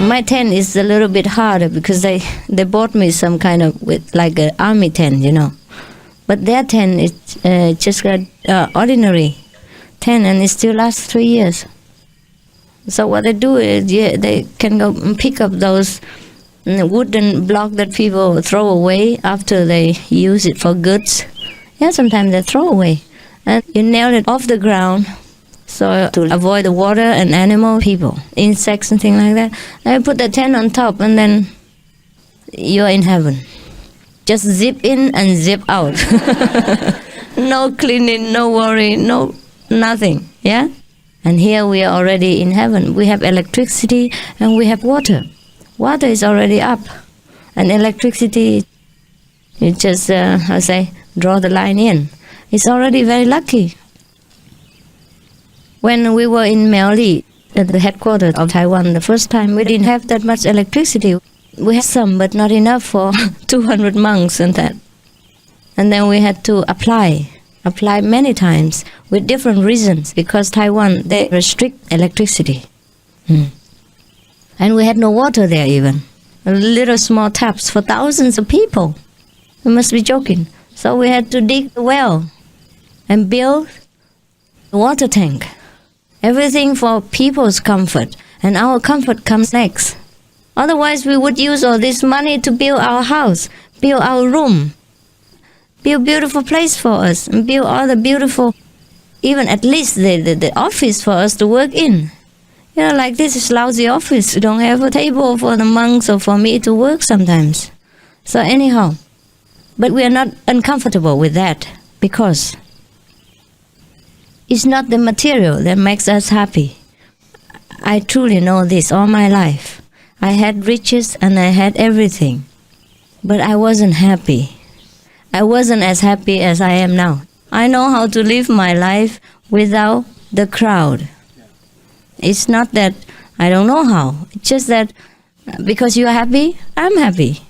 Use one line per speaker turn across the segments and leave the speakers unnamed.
My tent is a little bit harder because they bought me some kind of with like an army tent, But their tent is just an ordinary tent, and it still lasts 3 years. So what they do is, they can go and pick up those wooden block that people throw away after they use it for goods. Yeah, sometimes they throw away, and you nail it off the ground. So to avoid the water and animal, people, insects and things like that, I put the tent on top, and then you're in heaven. Just zip in and zip out. No cleaning, no worry, no nothing. Yeah? And here we are already in heaven. We have electricity and we have water. Water is already up. And electricity, you just, draw the line in. It's already very lucky. When we were in Menjalani, at the headquarters of Taiwan, the first time, we didn't have that much electricity. We had some, but not enough for 200 monks and that. And then we had to apply many times with different reasons, because Taiwan, they restrict electricity. And we had no water there even. Little small taps for thousands of people. You must be joking. So we had to dig a well and build a water tank. Everything for people's comfort, and our comfort comes next. Otherwise, we would use all this money to build our house, build our room, build beautiful place for us, and build all the beautiful, even at least the office for us to work in. Like this is lousy office. We don't have a table for the monks or for me to work sometimes. So anyhow, but we are not uncomfortable with that, because it's not the material that makes us happy. I truly know this all my life. I had riches and I had everything, but I wasn't happy. I wasn't as happy as I am now. I know how to live my life without the crowd. It's not that I don't know how. It's just that because you're happy, I'm happy.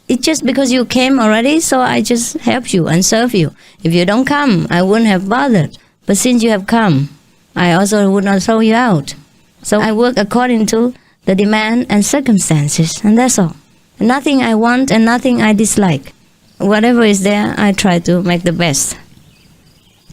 It's just because you came already, so I just help you and serve you. If you don't come, I wouldn't have bothered. But since you have come, I also would not throw you out. So I work according to the demand and circumstances, and that's all. Nothing I want and nothing I dislike. Whatever is there, I try to make the best.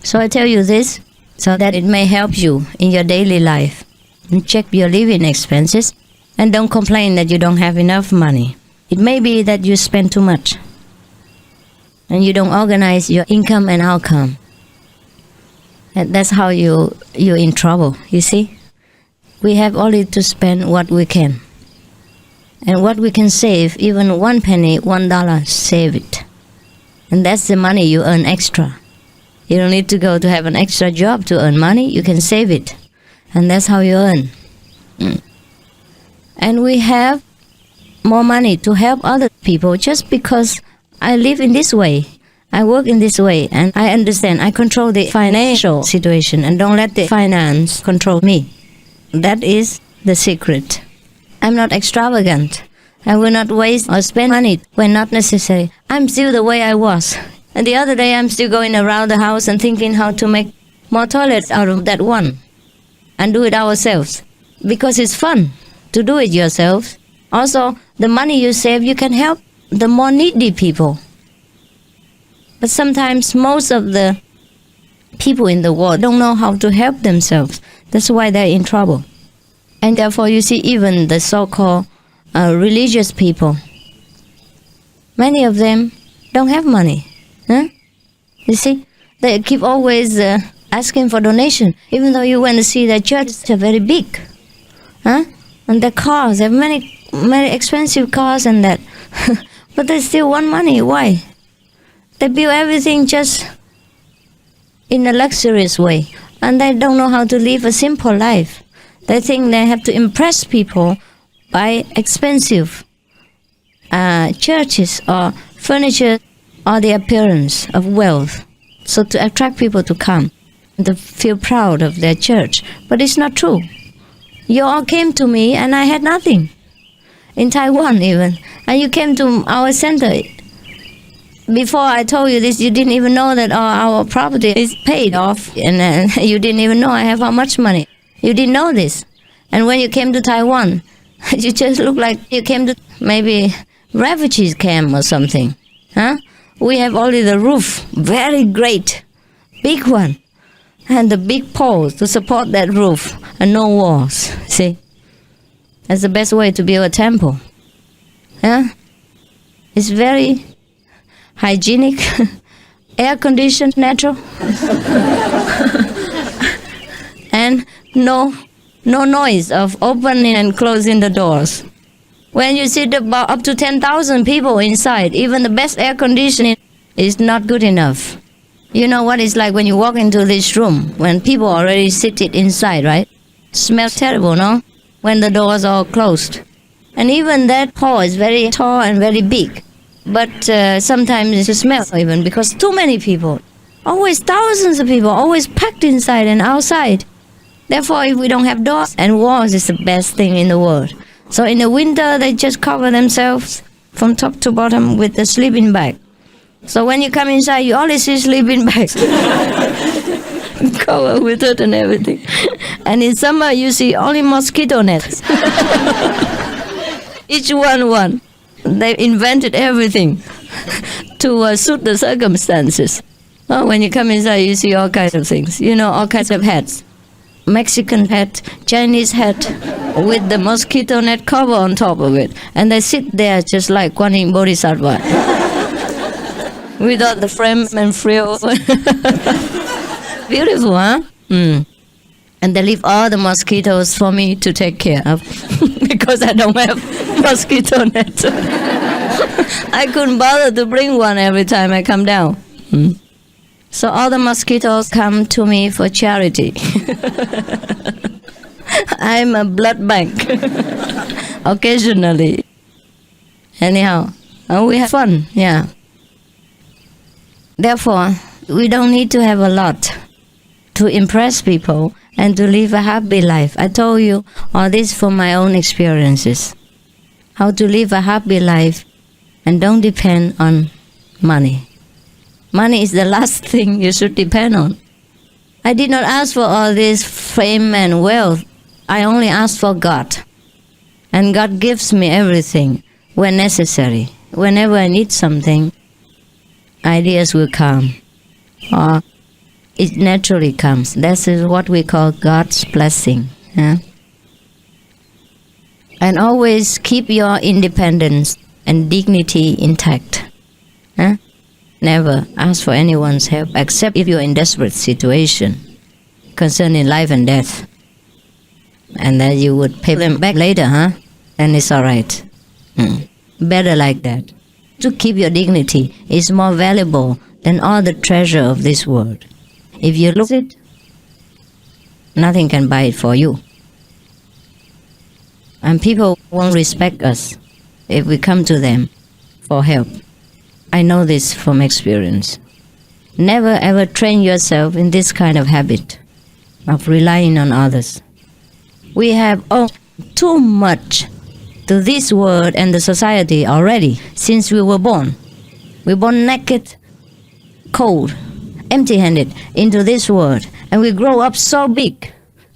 So I tell you this, so that it may help you in your daily life. And check your living expenses, and don't complain that you don't have enough money. It may be that you spend too much, and you don't organize your income and outcome. And that's how you're in trouble, you see? We have only to spend what we can. And what we can save, even 1 penny, $1, save it. And that's the money you earn extra. You don't need to go to have an extra job to earn money. You can save it. And that's how you earn. And we have more money to help other people just because I live in this way. I work in this way, and I understand. I control the financial situation and don't let the finance control me. That is the secret. I'm not extravagant. I will not waste or spend money when not necessary. I'm still the way I was. And the other day I'm still going around the house and thinking how to make more toilets out of that one and do it ourselves. Because it's fun to do it yourself. Also, the money you save, you can help the more needy people. But sometimes most of the people in the world don't know how to help themselves. That's why they're in trouble. And therefore, you see, even the so-called religious people, many of them don't have money. You see, they keep always asking for donation, even though you went to see their churches are very big. And their cars, they have many expensive cars and that. But they still want money. Why? They build everything just in a luxurious way. And they don't know how to live a simple life. They think they have to impress people by expensive churches or furniture or the appearance of wealth. So to attract people to come, to feel proud of their church. But it's not true. You all came to me and I had nothing. In Taiwan even. And you came to our center. Before I told you this, you didn't even know that our property is paid off. And you didn't even know I have how much money. You didn't know this. And when you came to Taiwan, You just look like you came to maybe refugees camp or something. Huh? We have only the roof, very great, big one, and the big poles to support that roof, and no walls. See? That's the best way to build a temple. Yeah? It's very hygienic, air conditioned, natural, and no noise of opening and closing the doors. When you sit about up to 10,000 people inside, even the best air conditioning is not good enough. You know what it's like when you walk into this room, when people already seated inside, right? Smells terrible, no? When the doors are closed. And even that hall is very tall and very big. But sometimes it smells even because too many people. Always thousands of people, always packed inside and outside. Therefore, if we don't have doors and walls, it's the best thing in the world. So in the winter, they just cover themselves from top to bottom with the sleeping bag. So when you come inside, you always see sleeping bags. Covered with it and everything. And in summer, you see only mosquito nets. Each one. They invented everything to suit the circumstances. Oh, when you come inside, you see all kinds of things. You know, all kinds of hats. Mexican hat, Chinese hat, with the mosquito net cover on top of it. And they sit there just like Kuan Yin Bodhisattva. Without the frame and frill. Beautiful, huh? And they leave all the mosquitoes for me to take care of. Because I don't have mosquito net. I couldn't bother to bring one every time I come down. So all the mosquitoes come to me for charity. I'm a blood bank. Occasionally. Anyhow, we have fun, yeah. Therefore, we don't need to have a lot to impress people and to live a happy life. I told you all this from my own experiences. How to live a happy life and don't depend on money. Money is the last thing you should depend on. I did not ask for all this fame and wealth. I only asked for God. And God gives me everything when necessary. Whenever I need something, ideas will come. Or it naturally comes. That is what we call God's blessing. Yeah? And always keep your independence and dignity intact. Huh? Never ask for anyone's help except if you're in desperate situation concerning life and death. And then you would pay them back later, huh? Then it's all right. Better like that. To keep your dignity is more valuable than all the treasure of this world. If you lose it, nothing can buy it for you. And people won't respect us if we come to them for help. I know this from experience. Never ever train yourself in this kind of habit of relying on others. We have owed too much to this world and the society already since we were born. We were born naked, cold, empty-handed into this world, and we grow up so big,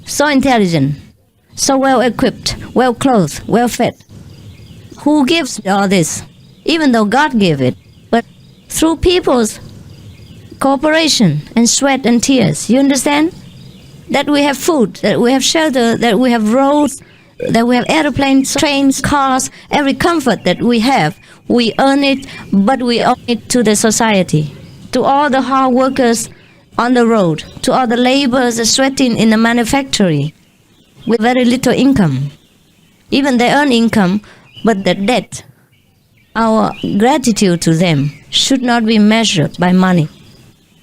so intelligent, so well-equipped, well-clothed, well-fed. Who gives all this? Even though God gave it, but through people's cooperation and sweat and tears. You understand? That we have food, that we have shelter, that we have roads, that we have airplanes, trains, cars, every comfort that we have. We earn it, but we owe it to the society, to all the hard workers on the road, to all the laborers sweating in the manufactory with very little income. Even they earn income, but the debt, our gratitude to them should not be measured by money.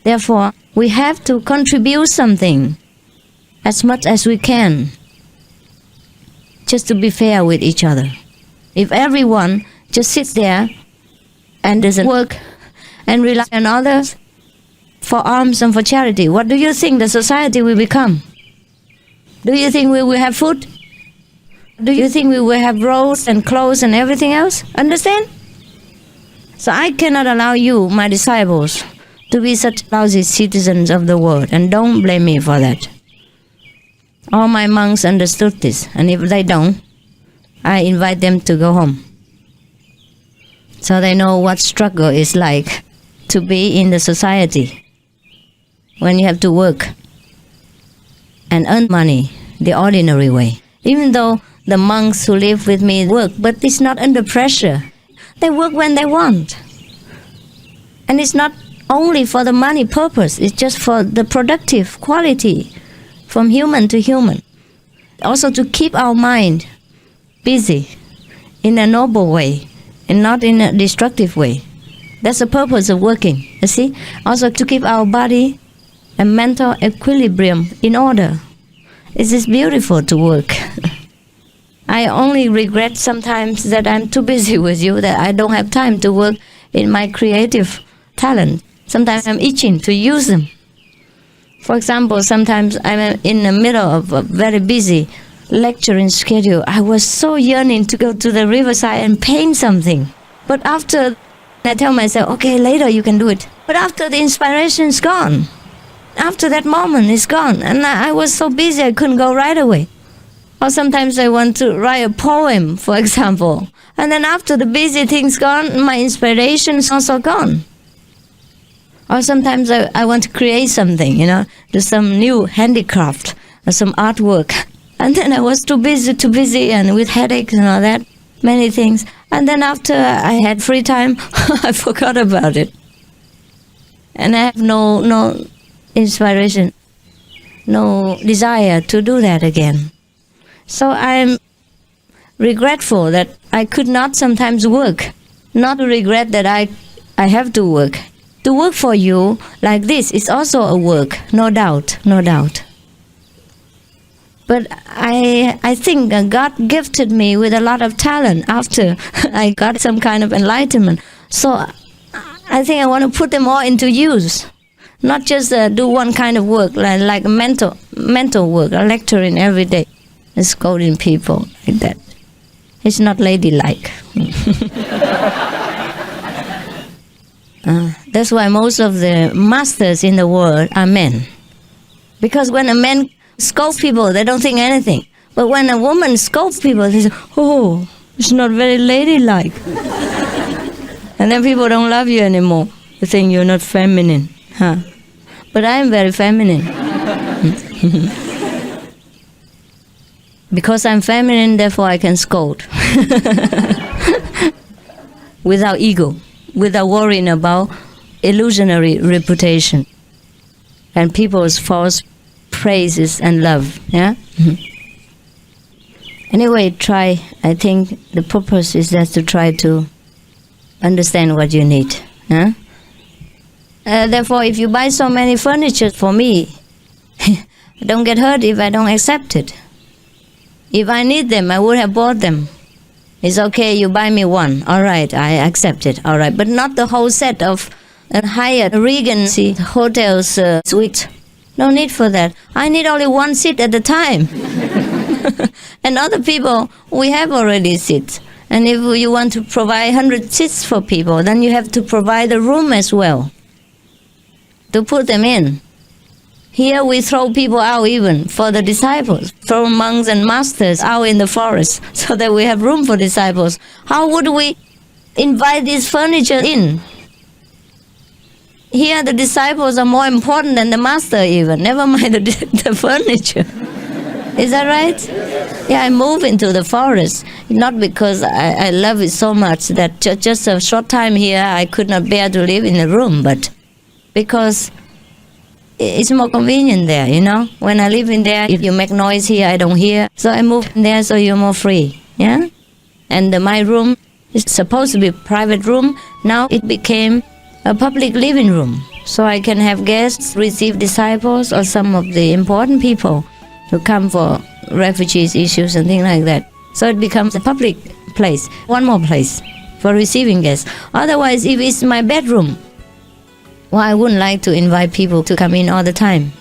Therefore, we have to contribute something as much as we can, just to be fair with each other. If everyone just sits there and doesn't work and rely on others for alms and for charity, what do you think the society will become? Do you think we will have food? Do you think we will have roads and clothes and everything else? Understand? So I cannot allow you, my disciples, to be such lousy citizens of the world, and don't blame me for that. All my monks understood this, and if they don't, I invite them to go home. So they know what struggle is like to be in the society when you have to work and earn money the ordinary way. Even though the monks who live with me work, but it's not under pressure. They work when they want. And it's not only for the money purpose, it's just for the productive quality from human to human. Also to keep our mind busy in a noble way and not in a destructive way. That's the purpose of working, you see? Also to keep our body and mental equilibrium in order. It is beautiful to work. I only regret sometimes that I'm too busy with you, that I don't have time to work in my creative talent. Sometimes I'm itching to use them. For example, sometimes I'm in the middle of a very busy lecturing schedule. I was so yearning to go to the riverside and paint something. But after, I tell myself, okay, later you can do it. But after the inspiration is gone. After that moment is gone. And I was so busy I couldn't go right away. Or sometimes I want to write a poem, for example. And then after the busy thing's gone, my inspiration is also gone. Or sometimes I want to create something, do some new handicraft or some artwork. And then I was too busy and with headaches and all that, many things. And then after I had free time, I forgot about it. And I have no inspiration, no desire to do that again. So I'm regretful that I could not sometimes work. Not regret that I have to work. To work for you like this is also a work, no doubt. But I think God gifted me with a lot of talent after I got some kind of enlightenment. So I think I want to put them all into use. Not just do one kind of work, like mental work, lecturing every day. Scolding people like that. It's not ladylike. That's why most of the masters in the world are men. Because when a man scolds people, they don't think anything. But when a woman scolds people, they say, oh, it's not very ladylike. And then people don't love you anymore. They think you're not feminine. But I am very feminine. Because I'm feminine, therefore I can scold. Without ego, without worrying about illusionary reputation and people's false praises and love. Yeah. Anyway, I think the purpose is just to try to understand what you need. Therefore, if you buy so many furniture for me, don't get hurt if I don't accept it. If I need them, I would have bought them. It's okay, you buy me one. All right, I accept it. All right, but not the whole set of Hyatt Regency Hotel's suite. No need for that. I need only one seat at a time. And other people, we have already seats. And if you want to provide 100 seats for people, then you have to provide a room as well to put them in. Here we throw people out even for the disciples, throw monks and masters out in the forest so that we have room for disciples. How would we invite this furniture in? Here the disciples are more important than the master even, never mind the furniture. Is that right? Yeah, I moved into the forest, not because I love it so much that just a short time here I could not bear to live in a room, but because it's more convenient there, When I live in there, if you make noise here, I don't hear. So I moved in there so you're more free, yeah? And my room is supposed to be a private room. Now it became a public living room. So I can have guests, receive disciples, or some of the important people who come for refugees issues and things like that. So it becomes a public place, one more place for receiving guests. Otherwise, if it's my bedroom, well, I wouldn't like to invite people to come in all the time.